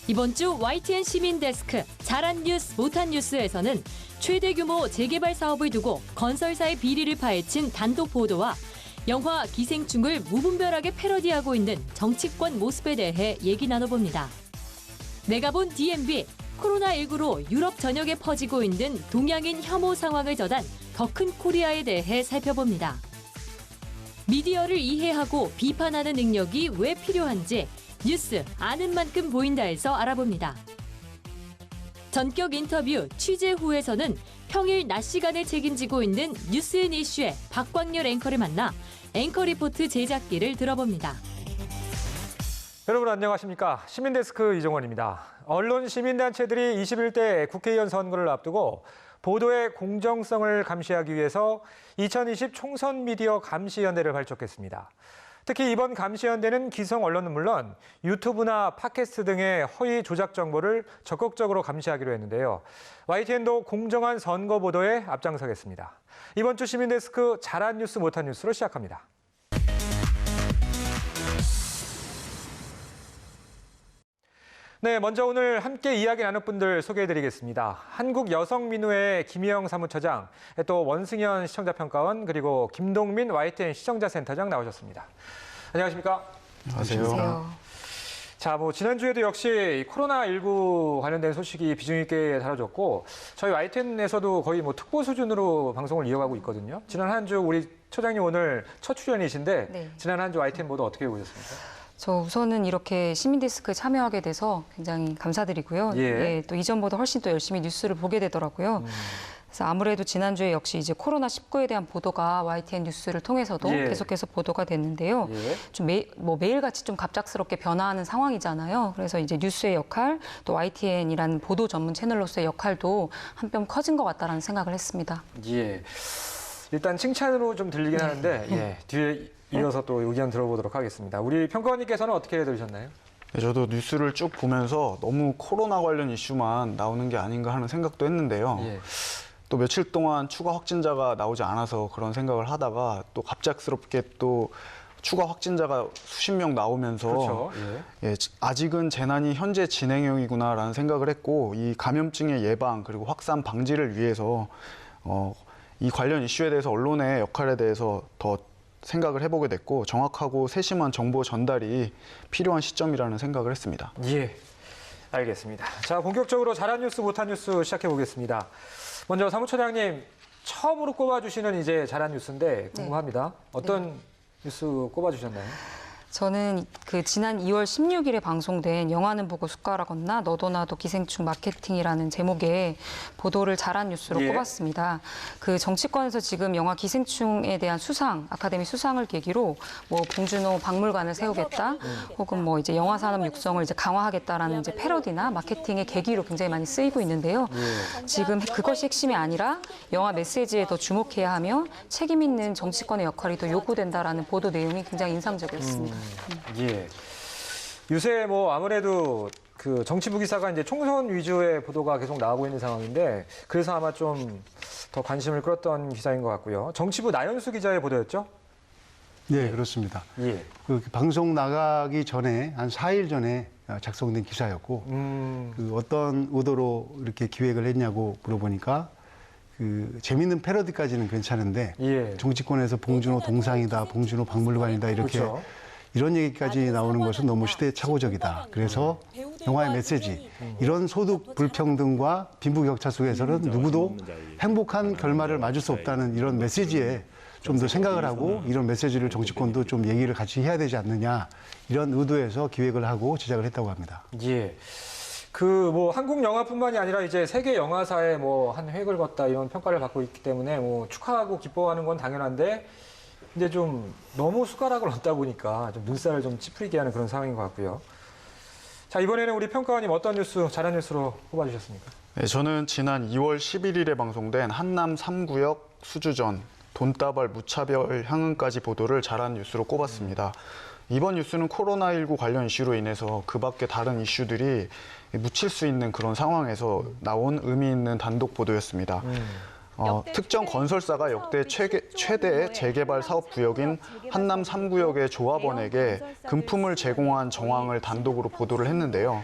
이번 주 YTN 시민데스크 잘한 뉴스 못한 뉴스에서는 최대 규모 재개발 사업을 두고 건설사의 비리를 파헤친 단독 보도와 영화 기생충을 무분별하게 패러디하고 있는 정치권 모습에 대해 얘기 나눠봅니다. 내가 본 DMB, 코로나19로 유럽 전역에 퍼지고 있는 동양인 혐오 상황을 더단 더 큰 코리아에 대해 살펴봅니다. 미디어를 이해하고 비판하는 능력이 왜 필요한지 뉴스 아는 만큼 보인다에서 알아봅니다. 전격 인터뷰 취재 후에서는 평일 낮 시간에 책임지고 있는 뉴스앤 이슈의 박광렬 앵커를 만나 앵커 리포트 제작기를 들어봅니다. 여러분 안녕하십니까? 시민데스크 이종원입니다. 언론 시민단체들이 21대 국회의원 선거를 앞두고 보도의 공정성을 감시하기 위해서 2020 총선 미디어 감시연대를 발족했습니다. 특히 이번 감시연대는 기성 언론은 물론 유튜브나 팟캐스트 등의 허위 조작 정보를 적극적으로 감시하기로 했는데요. YTN도 공정한 선거 보도에 앞장서겠습니다. 이번 주 시민데스크 잘한 뉴스 못한 뉴스로 시작합니다. 네, 먼저 오늘 함께 이야기 나눌 분들 소개해드리겠습니다. 한국여성민우회 김희영 사무처장, 또 원승현 시청자평가원, 그리고 김동민 YTN 시청자센터장 나오셨습니다. 안녕하십니까? 안녕하세요. 자, 지난주에도 역시 코로나19 관련된 소식이 비중 있게 다뤄졌고, 저희 YTN에서도 거의 특보 수준으로 방송을 이어가고 있거든요. 지난 한 주 우리 처장님 오늘 첫 출연이신데, 네. 지난 한 주 YTN 보도 어떻게 보셨습니까? 저 우선은 이렇게 시민데스크에 참여하게 돼서 굉장히 감사드리고요. 예, 또 이전보다 훨씬 또 열심히 뉴스를 보게 되더라고요. 그래서 아무래도 지난주에 역시 이제 코로나19에 대한 보도가 YTN 뉴스를 통해서도 계속해서 보도가 됐는데요. 좀 매일같이 좀 갑작스럽게 변화하는 상황이잖아요. 그래서 이제 뉴스의 역할, 또 YTN이라는 보도 전문 채널로서의 역할도 한 뼘 커진 것 같다라는 생각을 했습니다. 예. 일단 칭찬으로 좀 들리긴 하는데, 뒤에 이어서 또 의견 들어보도록 하겠습니다. 우리 평가원님께서는 어떻게 들으셨나요? 네, 저도 뉴스를 쭉 보면서 너무 코로나 관련 이슈만 나오는 게 아닌가 하는 생각도 했는데요. 또 며칠 동안 추가 확진자가 나오지 않아서 그런 생각을 하다가 또 갑작스럽게 또 추가 확진자가 수십 명 나오면서 그렇죠. 아직은 재난이 현재 진행형이구나라는 생각을 했고, 이 감염증의 예방 그리고 확산 방지를 위해서 이 관련 이슈에 대해서 언론의 역할에 대해서 더 생각을 해보게 됐고, 정확하고 세심한 정보 전달이 필요한 시점이라는 생각을 했습니다. 예, 알겠습니다. 자, 본격적으로 잘한 뉴스, 못한 뉴스 시작해 보겠습니다. 먼저 사무처장님, 처음으로 꼽아주시는 이제 잘한 뉴스인데 궁금합니다. 어떤 뉴스 꼽아주셨나요? 저는 지난 2월 16일에 방송된 영화는 보고 숟가락 얹나 너도 나도 기생충 마케팅이라는 제목의 보도를 잘한 뉴스로 꼽았습니다. 정치권에서 지금 영화 기생충에 대한 아카데미 수상을 계기로 봉준호 박물관을 세우겠다, 혹은 이제 영화 산업 육성을 이제 강화하겠다라는 이제 패러디나 마케팅의 계기로 굉장히 많이 쓰이고 있는데요. 지금 그것이 핵심이 아니라 영화 메시지에 더 주목해야 하며 책임 있는 정치권의 역할이 더 요구된다라는 보도 내용이 굉장히 인상적이었습니다. 예. 요새 아무래도 정치부 기사가 이제 총선 위주의 보도가 계속 나오고 있는 상황인데, 그래서 아마 좀 더 관심을 끌었던 기사인 것 같고요. 정치부 나연수 기자의 보도였죠? 네, 그렇습니다. 방송 나가기 전에 한 4일 전에 작성된 기사였고, 어떤 의도로 이렇게 기획을 했냐고 물어보니까 재밌는 패러디까지는 괜찮은데 정치권에서 봉준호 동상이다, 봉준호 박물관이다 이렇게 이런 얘기까지 나오는 것은 너무 시대착오적이다. 그래서 영화의 메시지, 이런 소득 불평등과 빈부격차 속에서는 누구도 행복한 결말을 맞을 수 없다는 이런 메시지에 좀 더 생각을 하고, 이런 메시지를 정치권도 좀 얘기를 같이 해야 되지 않느냐, 이런 의도에서 기획을 하고 제작을 했다고 합니다. 예. 한국 영화뿐만이 아니라 이제 세계 영화사에 한 획을 걷다 이런 평가를 받고 있기 때문에 축하하고 기뻐하는 건 당연한데, 이제 좀 너무 숟가락을 얹다 보니까 좀 눈살을 좀 찌푸리게 하는 그런 상황인 것 같고요. 자, 이번에는 우리 평가원님 어떤 뉴스, 잘한 뉴스로 꼽아주셨습니까? 네, 저는 지난 2월 11일에 방송된 한남 3구역 수주전 돈다발 무차별 향응까지 보도를 잘한 뉴스로 꼽았습니다. 이번 뉴스는 코로나19 관련 이슈로 인해서 그 밖에 다른 이슈들이 묻힐 수 있는 그런 상황에서 나온 의미 있는 단독 보도였습니다. 특정 건설사가 역대 최대의 재개발 사업 구역인 한남 3구역의 조합원에게 금품을 제공한 정황을 단독으로 보도를 했는데요.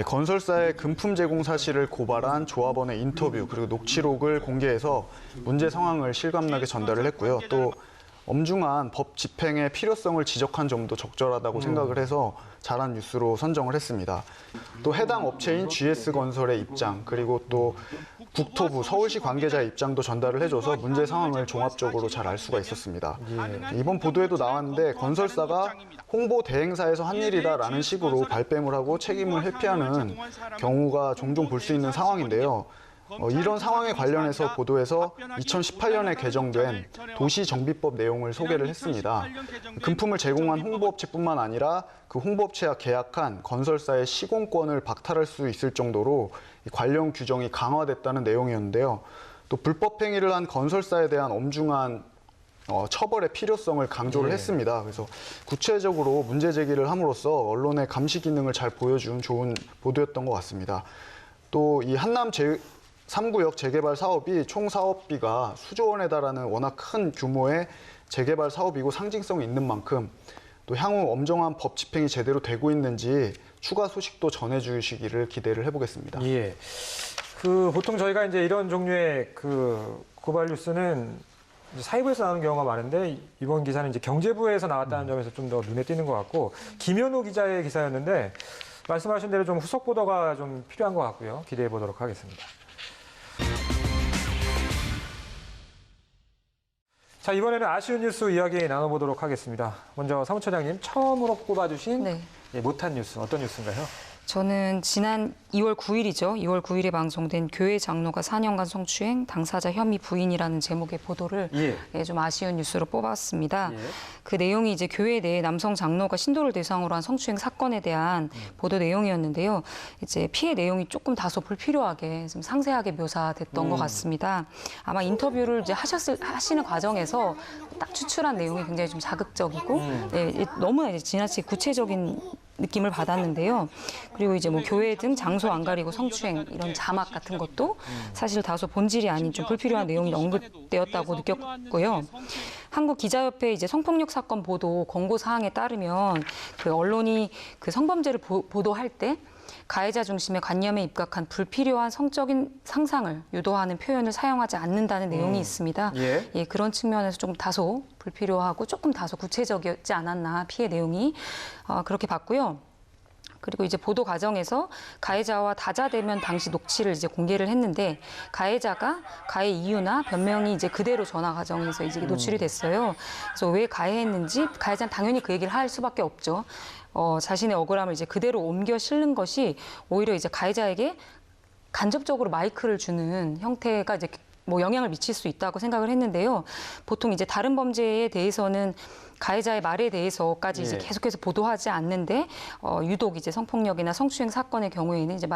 건설사의 금품 제공 사실을 고발한 조합원의 인터뷰 그리고 녹취록을 공개해서 문제 상황을 실감나게 전달을 했고요. 또 엄중한 법 집행의 필요성을 지적한 점도 적절하다고 생각을 해서 잘한 뉴스로 선정을 했습니다. 또 해당 업체인 GS건설의 입장 그리고 또 국토부 서울시 관계자의 입장도 전달을 해줘서 문제 상황을 종합적으로 잘 알 수가 있었습니다. 이번 보도에도 나왔는데 건설사가 홍보 대행사에서 한 일이다라는 식으로 발뺌을 하고 책임을 회피하는 경우가 종종 볼 수 있는 상황인데요. 이런 상황에 관련해서 보도에서 2018년에 개정된 도시정비법 내용을 소개를 했습니다. 금품을 제공한 홍보업체뿐만 아니라 그 홍보업체와 계약한 건설사의 시공권을 박탈할 수 있을 정도로 관련 규정이 강화됐다는 내용이었는데요. 또 불법 행위를 한 건설사에 대한 엄중한 처벌의 필요성을 강조를 했습니다. 그래서 구체적으로 문제 제기를 함으로써 언론의 감시 기능을 잘 보여준 좋은 보도였던 것 같습니다. 또 이 한남 3구역 재개발 사업이 총 사업비가 수조 원에 달하는 워낙 큰 규모의 재개발 사업이고 상징성이 있는 만큼 또 향후 엄정한 법 집행이 제대로 되고 있는지 추가 소식도 전해주시기를 기대를 해보겠습니다. 예. 보통 저희가 이제 이런 종류의 고발 뉴스는 사회부에서 나오는 경우가 많은데 이번 기사는 이제 경제부에서 나왔다는 점에서 좀 더 눈에 띄는 것 같고 김현우 기자의 기사였는데 말씀하신 대로 좀 후속 보도가 좀 필요한 것 같고요. 기대해 보도록 하겠습니다. 자, 이번에는 아쉬운 뉴스 이야기 나눠보도록 하겠습니다. 먼저 사무처장님 처음으로 꼽아주신 네. 못한 뉴스 어떤 뉴스인가요? 저는 지난 2월 9일이죠. 2월 9일에 방송된 교회 장로가 4년간 성추행, 당사자 혐의 부인이라는 제목의 보도를 좀 아쉬운 뉴스로 뽑았습니다. 그 내용이 이제 교회 내 남성 장로가 신도를 대상으로 한 성추행 사건에 대한 보도 내용이었는데요. 이제 피해 내용이 조금 다소 불필요하게 좀 상세하게 묘사됐던 것 같습니다. 아마 인터뷰를 이제 하시는 과정에서 딱 추출한 내용이 굉장히 좀 자극적이고 너무나 이제 지나치게 구체적인 느낌을 받았는데요. 그리고 이제 뭐 교회 등 장소 안 가리고 성추행 이런 자막 같은 것도 사실 다소 본질이 아닌 좀 불필요한 내용이 언급되었다고 느꼈고요. 한국기자협회 이제 성폭력 사건 보도 권고 사항에 따르면 그 언론이 그 성범죄를 보도할 때 가해자 중심의 관념에 입각한 불필요한 성적인 상상을 유도하는 표현을 사용하지 않는다는 내용이 있습니다. 그런 측면에서 좀 다소 불필요하고 조금 다소 구체적이지 않았나 피해 내용이 그렇게 봤고요. 그리고 이제 보도 과정에서 가해자와 다자대면 당시 녹취를 이제 공개를 했는데 가해자가 가해 이유나 변명이 이제 그대로 전화 과정에서 이제 노출이 됐어요. 그래서 왜 가해했는지 가해자는 당연히 그 얘기를 할 수밖에 없죠. 자신의 억울함을 이제 그대로 옮겨 실는 것이 오히려 이제 가해자에게 간접적으로 마이크를 주는 형태가 이제 뭐 영향을 미칠 수 있다고 생각을 했는데요. 보통 이제 다른 범죄에 대해서는 가해자의 말에 대해서까지 이제 계속해서 보도하지 않는데 유독 이제 성폭력이나 성추행 사건의 경우에는 이제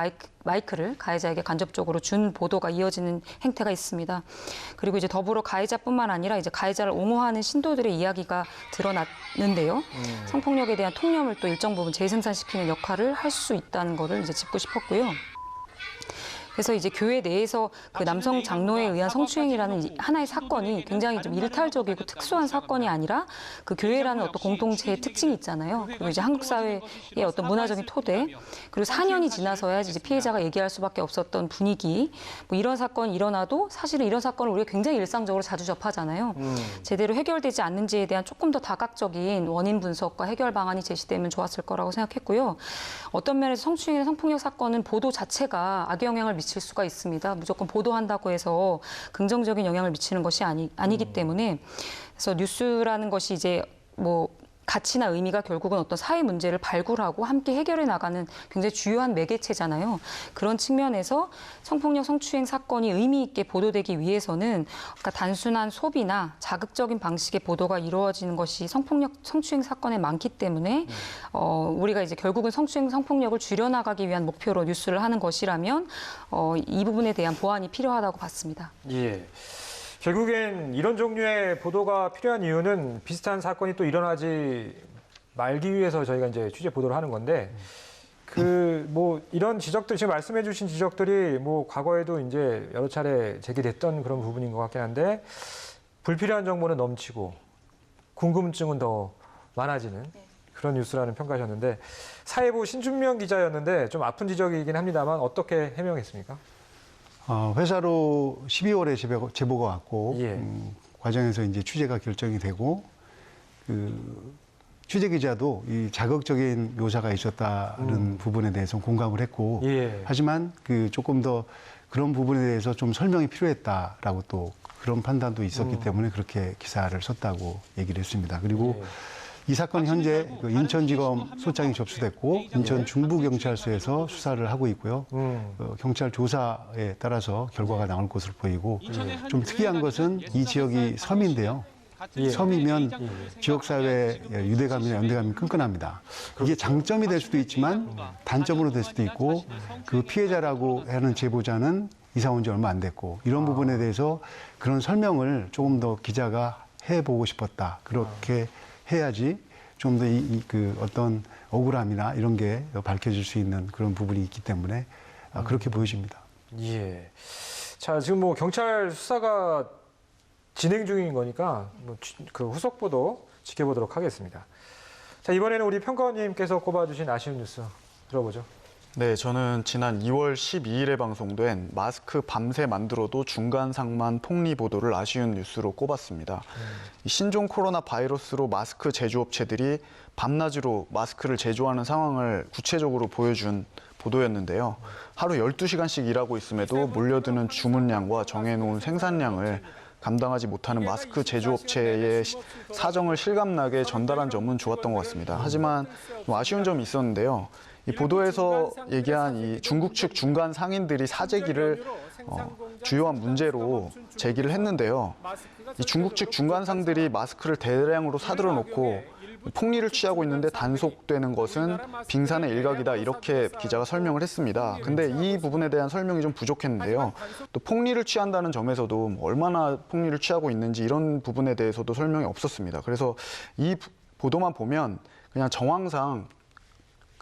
마이크를 가해자에게 간접적으로 준 보도가 이어지는 행태가 있습니다. 그리고 이제 더불어 가해자뿐만 아니라 이제 가해자를 옹호하는 신도들의 이야기가 드러났는데요. 성폭력에 대한 통념을 또 일정 부분 재생산시키는 역할을 할 수 있다는 거를 이제 짚고 싶었고요. 그래서 이제 교회 내에서 그 남성 장로에 의한 성추행이라는 하나의 사건이 굉장히 좀 일탈적이고 특수한 사건이 아니라 그 교회라는 어떤 공동체의 특징이 있잖아요. 그리고 이제 한국 사회의 어떤 문화적인 토대, 그리고 4년이 지나서야 이제 피해자가 얘기할 수밖에 없었던 분위기, 뭐 이런 사건이 일어나도 사실은 이런 사건을 우리가 굉장히 일상적으로 자주 접하잖아요. 제대로 해결되지 않는지에 대한 조금 더 다각적인 원인 분석과 해결 방안이 제시되면 좋았을 거라고 생각했고요. 어떤 면에서 성추행이나 성폭력 사건은 보도 자체가 악영향을 미칠 수가 있습니다. 무조건 보도한다고 해서 긍정적인 영향을 미치는 것이 아니기 때문에 그래서 뉴스라는 것이 이제 뭐 가치나 의미가 결국은 어떤 사회 문제를 발굴하고 함께 해결해 나가는 굉장히 주요한 매개체잖아요. 그런 측면에서 성폭력, 성추행 사건이 의미 있게 보도되기 위해서는 그러니까 단순한 소비나 자극적인 방식의 보도가 이루어지는 것이 성폭력, 성추행 사건에 많기 때문에 우리가 이제 결국은 성추행, 성폭력을 줄여나가기 위한 목표로 뉴스를 하는 것이라면 이 부분에 대한 보완이 필요하다고 봤습니다. 결국엔 이런 종류의 보도가 필요한 이유는 비슷한 사건이 또 일어나지 말기 위해서 저희가 이제 취재 보도를 하는 건데 뭐 이런 지적들 지금 말씀해 주신 지적들이 뭐 과거에도 이제 여러 차례 제기됐던 그런 부분인 것 같긴 한데 불필요한 정보는 넘치고 궁금증은 더 많아지는 그런 뉴스라는 평가하셨는데 사회부 신준명 기자였는데 좀 아픈 지적이긴 합니다만 어떻게 해명했습니까? 회사로 12월에 제보가 왔고 예. 과정에서 이제 취재가 결정이 되고 취재 기자도 이 자극적인 묘사가 있었다는 부분에 대해서 공감을 했고 예. 하지만 조금 더 그런 부분에 대해서 좀 설명이 필요했다라고 또 그런 판단도 있었기 때문에 그렇게 기사를 썼다고 얘기를 했습니다. 그리고 예. 이 사건 현재 인천지검 소장이 접수됐고 인천 중부경찰서에서 수사를 하고 있고요. 경찰 조사에 따라서 결과가 나올 것으로 보이고 좀 특이한 것은 이 지역이 섬인데요. 섬이면 지역사회 유대감이나 연대감이 끈끈합니다. 이게 장점이 될 수도 있지만 단점으로 될 수도 있고 그 피해자라고 하는 제보자는 이사 온 지 얼마 안 됐고 이런 부분에 대해서 그런 설명을 조금 더 기자가 해보고 싶었다. 그렇게 해야지 좀 더 그 어떤 억울함이나 이런 게 밝혀질 수 있는 그런 부분이 있기 때문에 그렇게 보여집니다. 예. 자, 지금 뭐 경찰 수사가 진행 중인 거니까 그 후속 보도 지켜보도록 하겠습니다. 자, 이번에는 우리 평가원님께서 꼽아주신 아쉬운 뉴스 들어보죠. 네, 저는 지난 2월 12일에 방송된 마스크 밤새 만들어도 중간상만 폭리 보도를 아쉬운 뉴스로 꼽았습니다. 이 신종 코로나 바이러스로 마스크 제조업체들이 밤낮으로 마스크를 제조하는 상황을 구체적으로 보여준 보도였는데요. 하루 12시간씩 일하고 있음에도 몰려드는 주문량과 정해놓은 생산량을 감당하지 못하는 마스크 제조업체의 사정을 실감나게 전달한 점은 좋았던 것 같습니다. 하지만 좀 아쉬운 점이 있었는데요. 이 보도에서 얘기한 이 중국 측 중간 상인들이 사재기를 주요한 문제로 제기를 했는데요. 이 중국 측 중간상들이 마스크를 대량으로 사들여 놓고 폭리를 취하고 있는데 단속되는 것은 빙산의 일각이다 이렇게 기자가 설명을 했습니다. 근데 이 부분에 대한 설명이 좀 부족했는데요. 또 폭리를 취한다는 점에서도 얼마나 폭리를 취하고 있는지 이런 부분에 대해서도 설명이 없었습니다. 그래서 이 보도만 보면 그냥 정황상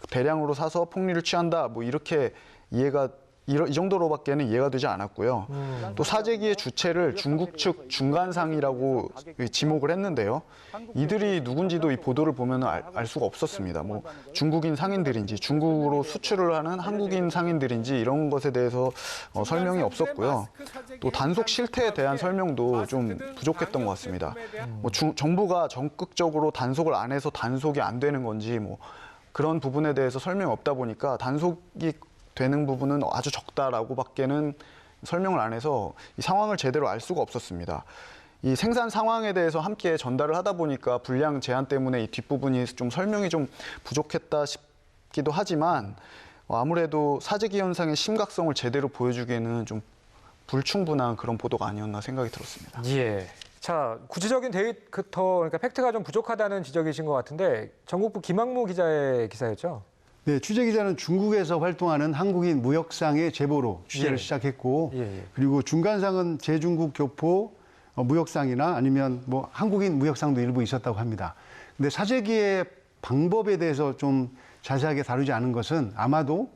대량으로 사서 폭리를 취한다 뭐 이렇게 이 정도로밖에는 이해가 되지 않았고요. 또 사재기의 주체를 중국 측 중간상이라고 지목을 했는데요. 이들이 누군지도 이 보도를 보면 알 수가 없었습니다. 뭐 중국인 상인들인지 중국으로 수출을 하는 한국인 상인들인지 이런 것에 대해서 설명이 없었고요. 또 단속 실태에 대한 설명도 좀 부족했던 것 같습니다. 뭐 정부가 적극적으로 단속을 안 해서 단속이 안 되는 건지 뭐 그런 부분에 대해서 설명이 없다 보니까 단속이 되는 부분은 아주 적다라고밖에는 설명을 안 해서 이 상황을 제대로 알 수가 없었습니다. 이 생산 상황에 대해서 함께 전달을 하다 보니까 분량 제한 때문에 이 뒷부분이 좀 설명이 좀 부족했다 싶기도 하지만 아무래도 사재기 현상의 심각성을 제대로 보여주기에는 좀 불충분한 그런 보도가 아니었나 생각이 들었습니다. 예. 자, 구체적인 데이터, 그러니까 팩트가 좀 부족하다는 지적이신 것 같은데 전국부 김학무 기자의 기사였죠? 네, 취재 기자는 중국에서 활동하는 한국인 무역상의 제보로 취재를 시작했고, 그리고 중간상은 제중국 교포 무역상이나 아니면 뭐 한국인 무역상도 일부 있었다고 합니다. 근데 사재기의 방법에 대해서 좀 자세하게 다루지 않은 것은 아마도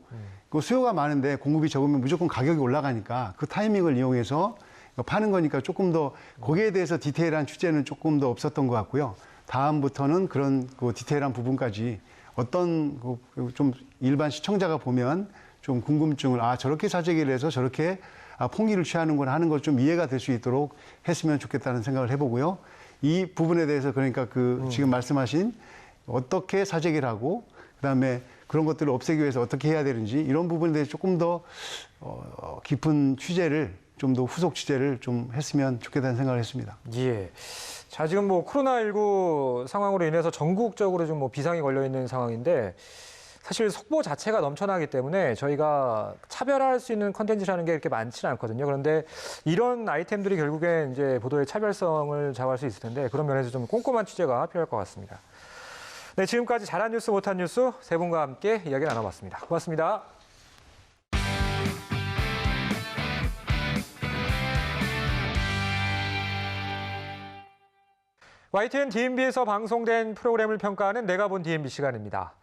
그 수요가 많은데 공급이 적으면 무조건 가격이 올라가니까 그 타이밍을 이용해서 파는 거니까 조금 더 거기에 대해서 디테일한 취재는 조금 더 없었던 것 같고요. 다음부터는 그런 그 디테일한 부분까지 어떤 좀 일반 시청자가 보면 좀 궁금증을 저렇게 사재기를 해서 저렇게 폭리를 취하는구나 하는 걸 좀 이해가 될 수 있도록 했으면 좋겠다는 생각을 해보고요. 이 부분에 대해서 그러니까 지금 말씀하신 어떻게 사재기를 하고 그다음에 그런 것들을 없애기 위해서 어떻게 해야 되는지 이런 부분에 대해서 조금 더 깊은 취재를 좀 더 후속 취재를 좀 했으면 좋겠다는 생각을 했습니다. 예. 자, 지금 뭐 코로나19 상황으로 인해서 전국적으로 좀 뭐 비상이 걸려 있는 상황인데 사실 속보 자체가 넘쳐나기 때문에 저희가 차별화할 수 있는 컨텐츠라는 게 이렇게 많지는 않거든요. 그런데 이런 아이템들이 결국엔 이제 보도의 차별성을 좌우할 수 있을 텐데 그런 면에서 좀 꼼꼼한 취재가 필요할 것 같습니다. 네, 지금까지 잘한 뉴스, 못한 뉴스 세 분과 함께 이야기 나눠봤습니다. 고맙습니다. YTN DMB에서 방송된 프로그램을 평가하는 내가 본 DMB 시간입니다.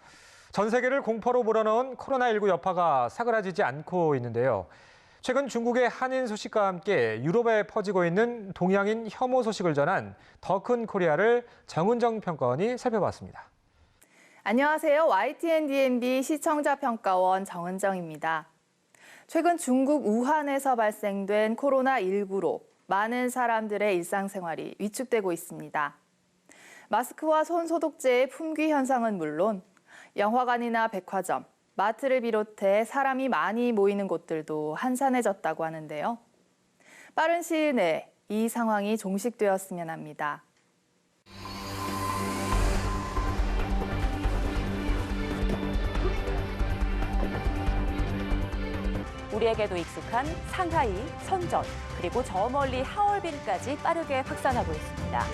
전 세계를 공포로 몰아넣은 코로나19 여파가 사그라지지 않고 있는데요. 최근 중국의 한인 소식과 함께 유럽에 퍼지고 있는 동양인 혐오 소식을 전한 더 큰 코리아를 정은정 평가원이 살펴봤습니다. 안녕하세요. YTN-DNB 시청자평가원 정은정입니다. 최근 중국 우한에서 발생된 코로나19로 많은 사람들의 일상생활이 위축되고 있습니다. 마스크와 손소독제의 품귀 현상은 물론 영화관이나 백화점, 마트를 비롯해 사람이 많이 모이는 곳들도 한산해졌다고 하는데요. 빠른 시일 내에 이 상황이 종식되었으면 합니다. 우리에게도 익숙한 상하이, 선전, 그리고 저 멀리 하얼빈까지 빠르게 확산하고 있습니다.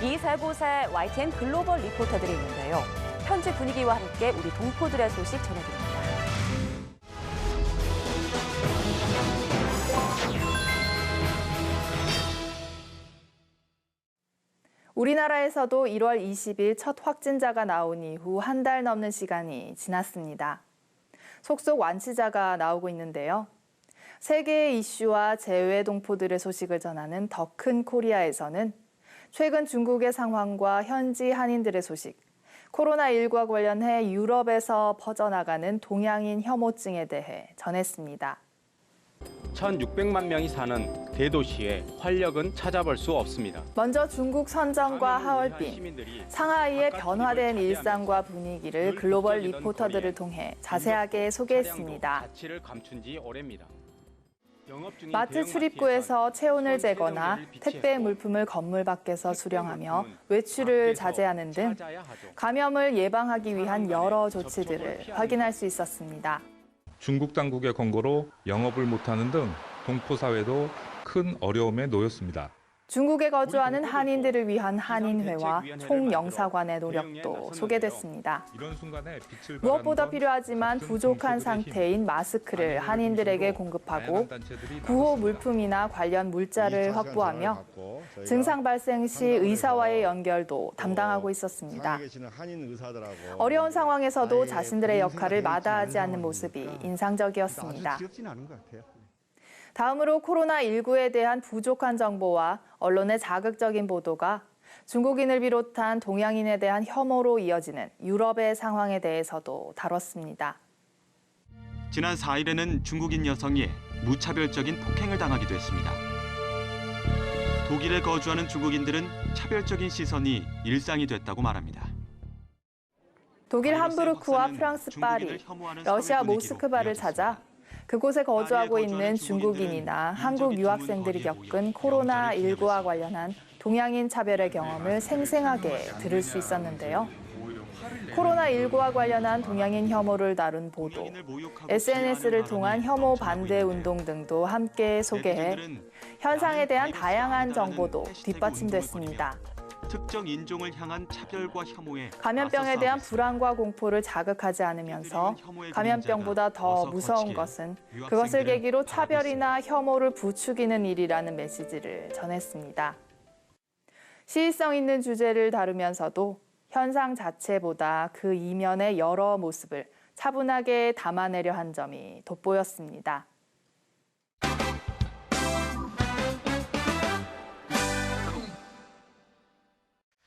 이 세 곳에 YTN 글로벌 리포터들이 있는데요. 현지 분위기와 함께 우리 동포들의 소식 전해드립니다. 우리나라에서도 1월 20일 첫 확진자가 나온 이후 한 달 넘는 시간이 지났습니다. 속속 완치자가 나오고 있는데요. 세계의 이슈와 재외 동포들의 소식을 전하는 더 큰 코리아에서는 최근 중국의 상황과 현지 한인들의 소식, 코로나19와 관련해 유럽에서 퍼져나가는 동양인 혐오증에 대해 전했습니다. 1,600만 명이 사는 대도시의 활력은 찾아볼 수 없습니다. 먼저 중국 선전과 하얼빈, 상하이의 변화된 일상과 분위기를 글로벌 리포터들을 통해 자세하게 소개했습니다. 가치를 감춘 지 오래입니다. 마트 출입구에서 체온을 재거나 택배 물품을 건물 밖에서 수령하며 외출을 자제하는 등 감염을 예방하기 위한 여러 조치들을 확인할 수 있었습니다. 중국 당국의 권고로 영업을 못하는 등 동포사회도 큰 어려움에 놓였습니다. 중국에 거주하는 한인들을 위한 한인회와 총영사관의 노력도 소개됐습니다. 무엇보다 필요하지만 부족한 상태인 마스크를 한인들에게 공급하고 구호 물품이나 관련 물자를 확보하며 증상 발생 시 의사와의 연결도 담당하고 있었습니다. 어려운 상황에서도 자신들의 역할을 마다하지 않는 모습이 인상적이었습니다. 다음으로 코로나19에 대한 부족한 정보와 언론의 자극적인 보도가 중국인을 비롯한 동양인에 대한 혐오로 이어지는 유럽의 상황에 대해서도 다뤘습니다. 지난 4일에는 중국인 여성이 무차별적인 폭행을 당하기도 했습니다. 독일에 거주하는 중국인들은 차별적인 시선이 일상이 됐다고 말합니다. 독일 함부르크와 프랑스 파리, 러시아 모스크바를 찾아 그곳에 거주하고 있는 중국인이나 한국 유학생들이 겪은 코로나19와 관련한 동양인 차별의 경험을 생생하게 들을 수 있었는데요. 코로나19와 관련한 동양인 혐오를 다룬 보도, SNS를 통한 혐오 반대 운동 등도 함께 소개해 현상에 대한 다양한 정보도 뒷받침됐습니다. 특정 인종을 향한 차별과 혐오에 감염병에 대한 불안과 공포를 자극하지 않으면서 감염병보다 더 무서운 것은 그것을 계기로 차별이나 혐오를 부추기는 일이라는 메시지를 전했습니다. 시의성 있는 주제를 다루면서도 현상 자체보다 그 이면의 여러 모습을 차분하게 담아내려 한 점이 돋보였습니다.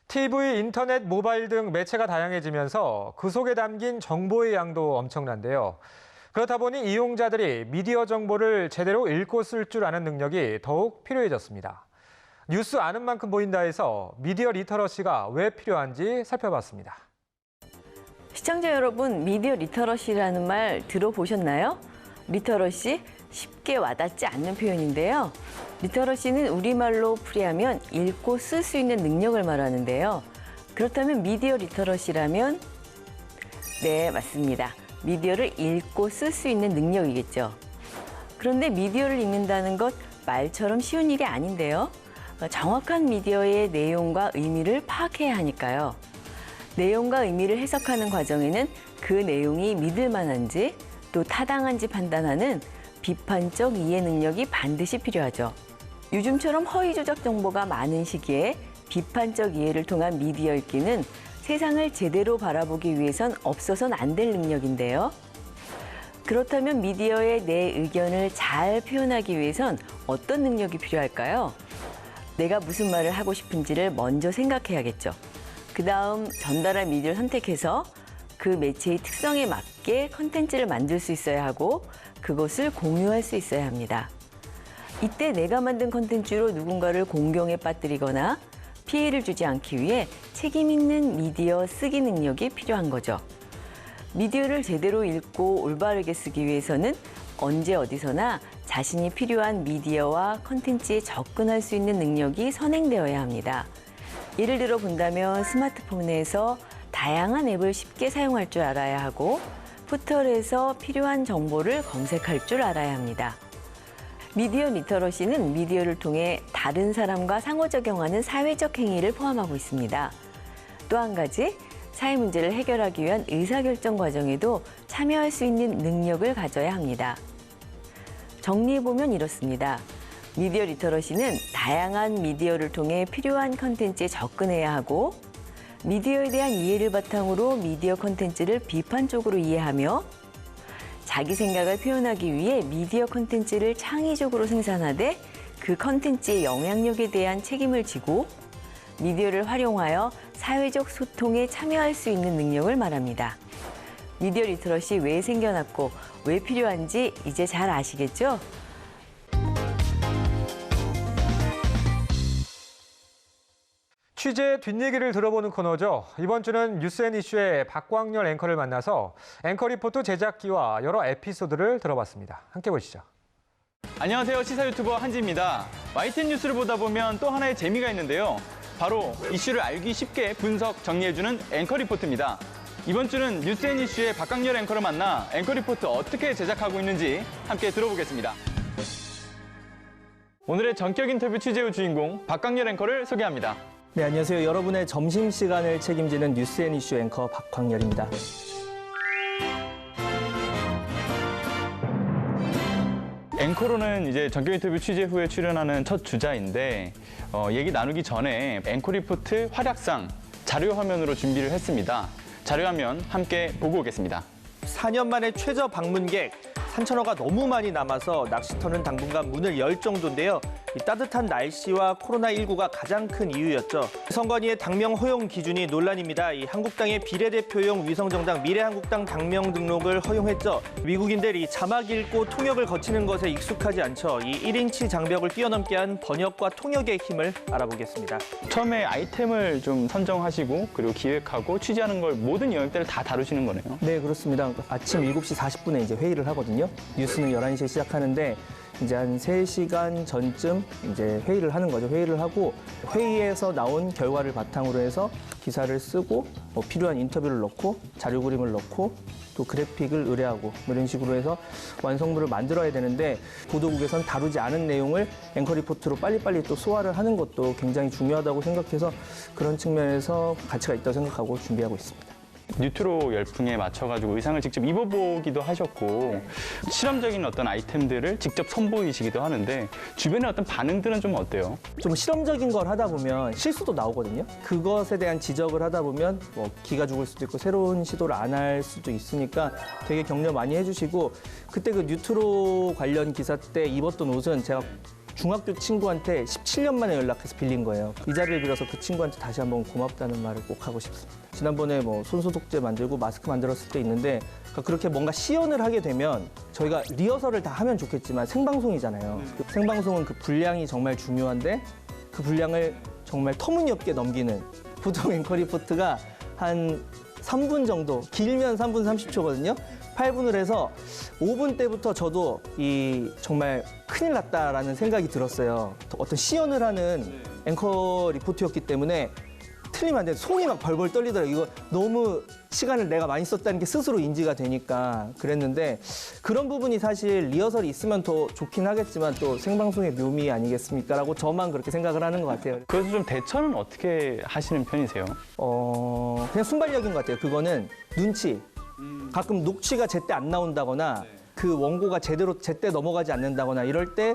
TV, 인터넷, 모바일 등 매체가 다양해지면서 그 속에 담긴 정보의 양도 엄청난데요. 그렇다 보니 이용자들이 미디어 정보를 제대로 읽고 쓸 줄 아는 능력이 더욱 필요해졌습니다. 뉴스 아는 만큼 보인다에서 미디어 리터러시가 왜 필요한지 살펴봤습니다. 시청자 여러분, 미디어 리터러시라는 말 들어보셨나요? 리터러시, 쉽게 와닿지 않는 표현인데요. 리터러시는 우리말로 풀이하면 읽고 쓸 수 있는 능력을 말하는데요. 그렇다면 미디어 리터러시라면? 네, 맞습니다. 미디어를 읽고 쓸 수 있는 능력이겠죠. 그런데 미디어를 읽는다는 것 말처럼 쉬운 일이 아닌데요. 정확한 미디어의 내용과 의미를 파악해야 하니까요. 내용과 의미를 해석하는 과정에는 그 내용이 믿을 만한지 또 타당한지 판단하는 비판적 이해 능력이 반드시 필요하죠. 요즘처럼 허위 조작 정보가 많은 시기에 비판적 이해를 통한 미디어 읽기는 세상을 제대로 바라보기 위해선 없어서는 안 될 능력인데요. 그렇다면 미디어에 내 의견을 잘 표현하기 위해선 어떤 능력이 필요할까요? 내가 무슨 말을 하고 싶은지를 먼저 생각해야겠죠. 그다음 전달할 미디어를 선택해서 그 매체의 특성에 맞게 컨텐츠를 만들 수 있어야 하고 그것을 공유할 수 있어야 합니다. 이때 내가 만든 컨텐츠로 누군가를 공경에 빠뜨리거나 피해를 주지 않기 위해 책임 있는 미디어 쓰기 능력이 필요한 거죠. 미디어를 제대로 읽고 올바르게 쓰기 위해서는 언제 어디서나 자신이 필요한 미디어와 컨텐츠에 접근할 수 있는 능력이 선행되어야 합니다. 예를 들어 본다면 스마트폰에서 다양한 앱을 쉽게 사용할 줄 알아야 하고 포털에서 필요한 정보를 검색할 줄 알아야 합니다. 미디어 리터러시는 미디어를 통해 다른 사람과 상호작용하는 사회적 행위를 포함하고 있습니다. 또 한 가지, 사회 문제를 해결하기 위한 의사결정 과정에도 참여할 수 있는 능력을 가져야 합니다. 정리해보면 이렇습니다. 미디어 리터러시는 다양한 미디어를 통해 필요한 컨텐츠에 접근해야 하고 미디어에 대한 이해를 바탕으로 미디어 컨텐츠를 비판적으로 이해하며 자기 생각을 표현하기 위해 미디어 콘텐츠를 창의적으로 생산하되 그 콘텐츠의 영향력에 대한 책임을 지고 미디어를 활용하여 사회적 소통에 참여할 수 있는 능력을 말합니다. 미디어 리터러시 왜 생겨났고 왜 필요한지 이제 잘 아시겠죠? 취재 뒷얘기를 들어보는 코너죠. 이번 주는 뉴스앤이슈의 박광렬 앵커를 만나서 앵커 리포트 제작기와 여러 에피소드를 들어봤습니다. 함께 보시죠. 안녕하세요. 시사 유튜버 한지입니다. YTN 뉴스를 보다 보면 또 하나의 재미가 있는데요. 바로 이슈를 알기 쉽게 분석, 정리해주는 앵커 리포트입니다. 이번 주는 뉴스앤이슈의 박광렬 앵커를 만나 앵커 리포트 어떻게 제작하고 있는지 함께 들어보겠습니다. 오늘의 전격 인터뷰 취재의 주인공 박광렬 앵커를 소개합니다. 네, 안녕하세요. 여러분의 점심시간을 책임지는 뉴스앤이슈 앵커 박광렬입니다. 앵커로는 이제 전격 인터뷰 취재 후에 출연하는 첫 주자인데 얘기 나누기 전에 앵커 리포트 활약상 자료 화면으로 준비를 했습니다. 자료 화면 함께 보고 오겠습니다. 4년 만에 최저 방문객, 산천어가 너무 많이 남아서 낚시터는 당분간 문을 열 정도인데요. 이 따뜻한 날씨와 코로나19가 가장 큰 이유였죠. 선관위의 당명 허용 기준이 논란입니다. 이 한국당의 비례대표용 위성정당 미래한국당 당명 등록을 허용했죠. 미국인들이 자막 읽고 통역을 거치는 것에 익숙하지 않죠. 이 1인치 장벽을 뛰어넘게 한 번역과 통역의 힘을 알아보겠습니다. 처음에 아이템을 좀 선정하시고 그리고 기획하고 취재하는 걸 모든 영역들을 다 다루시는 거네요. 네, 그렇습니다. 아침 7시 40분에 이제 회의를 하거든요. 뉴스는 11시에 시작하는데 이제 한 3시간 전쯤 이제 회의를 하는 거죠. 회의를 하고 회의에서 나온 결과를 바탕으로 해서 기사를 쓰고 필요한 인터뷰를 넣고 자료 그림을 넣고 또 그래픽을 의뢰하고 이런 식으로 해서 완성물을 만들어야 되는데 보도국에선 다루지 않은 내용을 앵커 리포트로 빨리빨리 또 소화를 하는 것도 굉장히 중요하다고 생각해서 그런 측면에서 가치가 있다고 생각하고 준비하고 있습니다. 뉴트로 열풍에 맞춰가지고 의상을 직접 입어보기도 하셨고 실험적인 어떤 아이템들을 직접 선보이시기도 하는데 주변의 어떤 반응들은 좀 어때요? 좀 실험적인 걸 하다 보면 실수도 나오거든요. 그것에 대한 지적을 하다 보면 기가 죽을 수도 있고 새로운 시도를 안 할 수도 있으니까 되게 격려 많이 해주시고 그때 그 뉴트로 관련 기사 때 입었던 옷은 제가 중학교 친구한테 17년 만에 연락해서 빌린 거예요. 이 자리를 빌어서 그 친구한테 다시 한번 고맙다는 말을 꼭 하고 싶습니다. 지난번에 손소독제 만들고 마스크 만들었을 때 있는데 그렇게 뭔가 시연을 하게 되면 저희가 리허설을 다 하면 좋겠지만 생방송이잖아요. 생방송은 그 분량이 정말 중요한데 그 분량을 정말 터무니없게 넘기는 보통 앵커 리포트가 한 3분 정도, 길면 3분 30초거든요. 8분을 해서 5분 때부터 저도 정말 큰일 났다라는 생각이 들었어요. 어떤 시연을 하는 앵커 리포트였기 때문에 틀리면 안 돼. 손이 막 벌벌 떨리더라고요. 이거 너무 시간을 내가 많이 썼다는 게 스스로 인지가 되니까 그랬는데 그런 부분이 사실 리허설이 있으면 더 좋긴 하겠지만 또 생방송의 묘미 아니겠습니까? 라고 저만 그렇게 생각을 하는 것 같아요. 그래서 좀 대처는 어떻게 하시는 편이세요? 그냥 순발력인 것 같아요. 그거는 눈치. 가끔 녹취가 제때 안 나온다거나 그 원고가 제때 넘어가지 않는다거나 이럴 때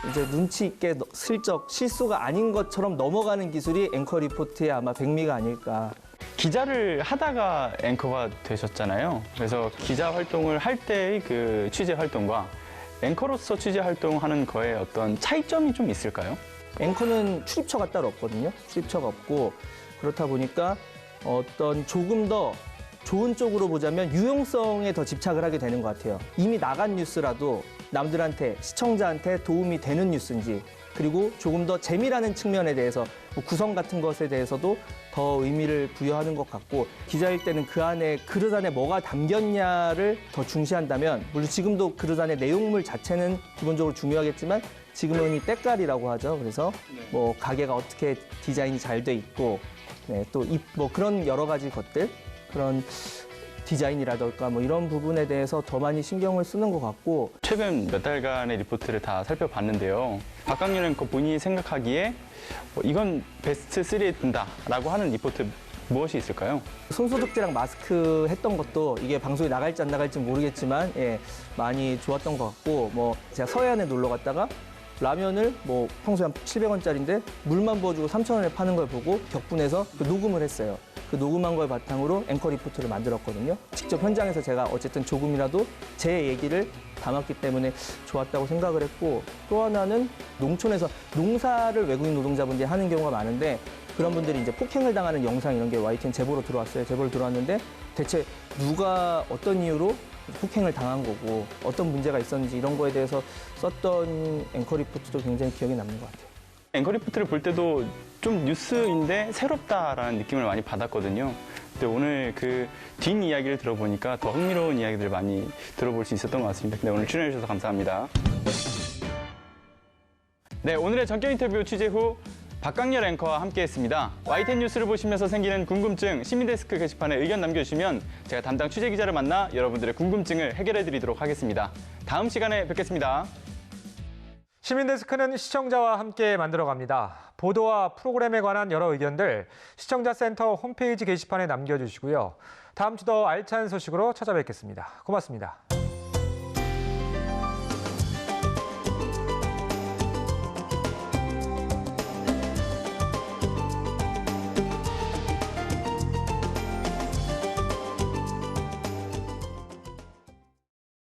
이제 눈치 있게 슬쩍 실수가 아닌 것처럼 넘어가는 기술이 앵커 리포트의 아마 백미가 아닐까. 기자를 하다가 앵커가 되셨잖아요. 그래서 기자 활동을 할 때의 그 취재 활동과 앵커로서 취재 활동하는 거에 어떤 차이점이 좀 있을까요? 앵커는 출입처가 따로 없거든요. 출입처가 없고 그렇다 보니까 어떤 조금 더 좋은 쪽으로 보자면 유용성에 더 집착을 하게 되는 것 같아요. 이미 나간 뉴스라도 남들한테, 시청자한테 도움이 되는 뉴스인지, 그리고 조금 더 재미라는 측면에 대해서 뭐 구성 같은 것에 대해서도 더 의미를 부여하는 것 같고, 기자일 때는 그 안에 그릇 안에 뭐가 담겼냐를 더 중시한다면, 물론 지금도 그릇 안에 내용물 자체는 기본적으로 중요하겠지만 지금은 이 때깔이라고 하죠. 그래서 뭐 가게가 어떻게 디자인이 잘 돼 있고, 네, 또 뭐 그런 여러 가지 것들, 그런 디자인이라든가 뭐 이런 부분에 대해서 더 많이 신경을 쓰는 것 같고. 최근 몇 달간의 리포트를 다 살펴봤는데요. 박강렬 앵커 본인이 생각하기에 이건 베스트 3에 든다라고 하는 리포트 무엇이 있을까요? 손소독제랑 마스크 했던 것도 이게 방송에 나갈지 안 나갈지 모르겠지만 많이 좋았던 것 같고, 뭐 제가 서해안에 놀러 갔다가 라면을 뭐 평소에 한 700원짜리인데 물만 부어주고 3,000원에 파는 걸 보고 격분해서 그 녹음을 했어요. 그 녹음한 걸 바탕으로 앵커 리포트를 만들었거든요. 직접 현장에서 제가 어쨌든 조금이라도 제 얘기를 담았기 때문에 좋았다고 생각을 했고, 또 하나는 농촌에서 농사를 외국인 노동자분들이 하는 경우가 많은데, 그런 분들이 이제 폭행을 당하는 영상 이런 게 YTN 제보로 들어왔어요. 제보로 들어왔는데 대체 누가 어떤 이유로 폭행을 당한 거고 어떤 문제가 있었는지 이런 거에 대해서 썼던 앵커 리포트도 굉장히 기억에 남는 것 같아요. 앵커 리포트를 볼 때도 좀 뉴스인데 새롭다라는 느낌을 많이 받았거든요. 근데 오늘 그 뒷이야기를 들어보니까 더 흥미로운 이야기들을 많이 들어볼 수 있었던 것 같습니다. 네, 오늘 출연해 주셔서 감사합니다. 네, 오늘의 전격 인터뷰 취재 후 박강렬 앵커와 함께했습니다. YTN 뉴스를 보시면서 생기는 궁금증 시민데스크 게시판에 의견 남겨주시면 제가 담당 취재기자를 만나 여러분들의 궁금증을 해결해드리도록 하겠습니다. 다음 시간에 뵙겠습니다. 시민데스크는 시청자와 함께 만들어갑니다. 보도와 프로그램에 관한 여러 의견들 시청자센터 홈페이지 게시판에 남겨주시고요. 다음 주 더 알찬 소식으로 찾아뵙겠습니다. 고맙습니다.